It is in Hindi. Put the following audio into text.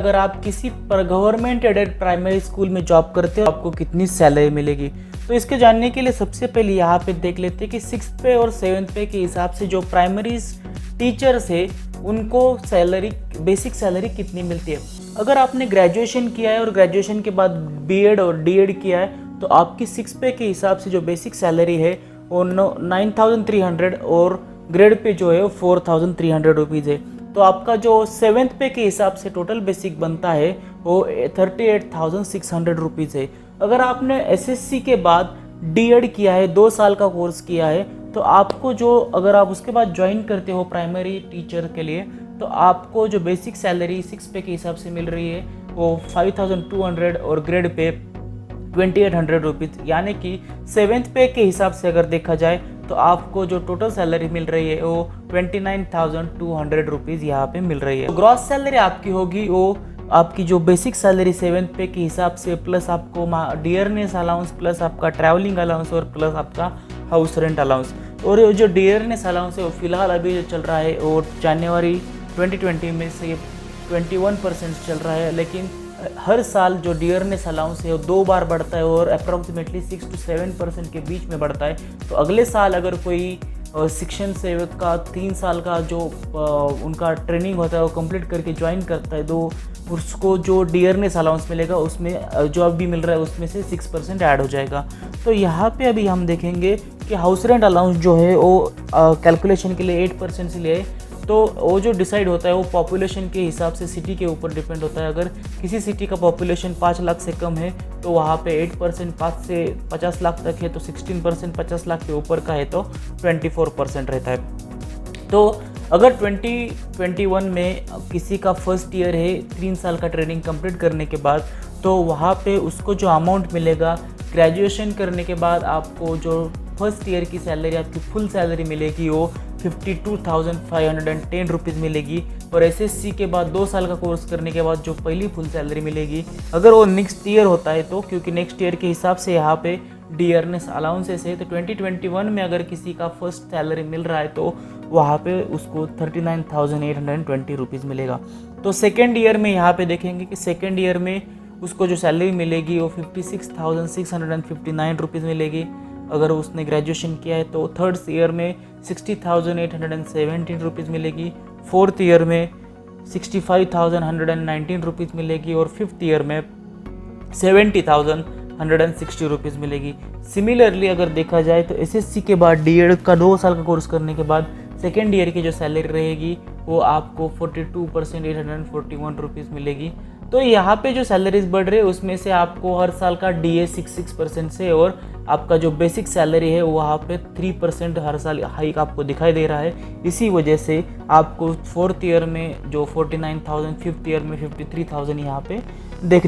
अगर आप किसी गवर्नमेंट एडेड प्राइमरी स्कूल में जॉब करते हो आपको कितनी सैलरी मिलेगी। तो इसके जानने के लिए सबसे पहले यहाँ पे देख लेते हैं कि 6th पे और 7th पे के हिसाब से जो प्राइमरी टीचर्स है उनको सैलरी, बेसिक सैलरी कितनी मिलती है। अगर आपने ग्रेजुएशन किया है और ग्रेजुएशन के बाद बीएड और डीएड किया है तो आपकी 6 पे के हिसाब से जो बेसिक सैलरी है वो 9,300 और ग्रेड पे जो है वो 4,300 रुपीज़ है। तो आपका जो 7th पे के हिसाब से टोटल बेसिक बनता है वो 38,600 रुपीज़ है। अगर आपने एसएससी के बाद डीएड किया है, 2 साल का कोर्स किया है, तो आपको जो, अगर आप उसके बाद ज्वाइन करते हो प्राइमरी टीचर के लिए, तो आपको जो बेसिक सैलरी 6 पे के हिसाब से मिल रही है वो 5,200 और ग्रेड पे 2,800 रुपीज़, यानी कि 7th पे के हिसाब से अगर देखा जाए तो आपको जो टोटल सैलरी मिल रही है वो 29,200 रुपीज़ यहाँ पे मिल रही है। ग्रॉस सैलरी आपकी होगी वो आपकी जो बेसिक सैलरी 7th पे के हिसाब से प्लस आपको डियरनेस अलाउंस प्लस आपका ट्रैवलिंग अलाउंस और प्लस आपका हाउस रेंट अलाउंस। और जो डियरनेस अलाउंस है वो फिलहाल अभी जो चल रहा है वो जनवरी 2020 में से 21% चल रहा है, लेकिन हर साल जो डियरनेस अलाउंस है वो 2 बार बढ़ता है और अप्रॉक्सीमेटली 6 to 7% के बीच में बढ़ता है। तो अगले साल अगर कोई शिक्षण सेवक का 3 साल का जो उनका ट्रेनिंग होता है वो कंप्लीट करके ज्वाइन करता है तो उसको जो डियरनेस अलाउंस मिलेगा उसमें जो अभी मिल रहा है उसमें से 6% ऐड हो जाएगा। तो यहाँ पे अभी हम देखेंगे कि हाउस रेंट अलाउंस जो है वो कैलकुलेशन के लिए 8% से लिए, तो वो जो डिसाइड होता है वो पॉपुलेशन के हिसाब से सिटी के ऊपर डिपेंड होता है। अगर किसी सिटी का पॉपुलेशन 5 लाख से कम है तो वहाँ पे 8%, 5 से 50 लाख तक है तो 16%, 50 लाख के ऊपर का है तो 24% रहता है। तो अगर 2021 में किसी का फर्स्ट ईयर है 3 साल का ट्रेनिंग कंप्लीट करने के बाद, तो वहाँ पे उसको जो अमाउंट मिलेगा ग्रेजुएशन करने के बाद आपको जो फर्स्ट ईयर की सैलरी, आपकी फुल सैलरी मिलेगी वो 52,510 रुपीज़ मिलेगी। और एसएससी के बाद 2 साल का कोर्स करने के बाद जो पहली फुल सैलरी मिलेगी, अगर वो नेक्स्ट ईयर होता है तो, क्योंकि नेक्स्ट ईयर के हिसाब से यहाँ पे डियरनेस अलाउंसेस है, तो 2021 में अगर किसी का फर्स्ट सैलरी मिल रहा है तो वहाँ पे उसको 39,820 रुपीज़ मिलेगा। तो सेकेंड ईयर में यहाँ पे देखेंगे कि सेकेंड ईयर में उसको जो सैलरी मिलेगी वो 56,659 रुपीज़ मिलेगी अगर उसने ग्रेजुएशन किया है। तो थर्ड ईयर में 60,817 रुपीज़ मिलेगी, फोर्थ ईयर में 65,119 रुपीज़ मिलेगी और फिफ्थ ईयर में 70,160 रुपीज़ मिलेगी। सिमिलरली अगर देखा जाए तो एसएससी के बाद डीएड का 2 साल का कोर्स करने के बाद सेकेंड ईयर की जो सैलरी रहेगी वो आपको 42% 841 रुपीज़ मिलेगी। तो यहाँ पे जो सैलरीज बढ़ रही है उसमें से आपको हर साल का DA 6% से और आपका जो बेसिक सैलरी है वहाँ पे 3% हर साल हाइक आपको दिखाई दे रहा है। इसी वजह से आपको 4th ईयर में जो 49,000, 5th ईयर में 53,000 यहाँ पे देखने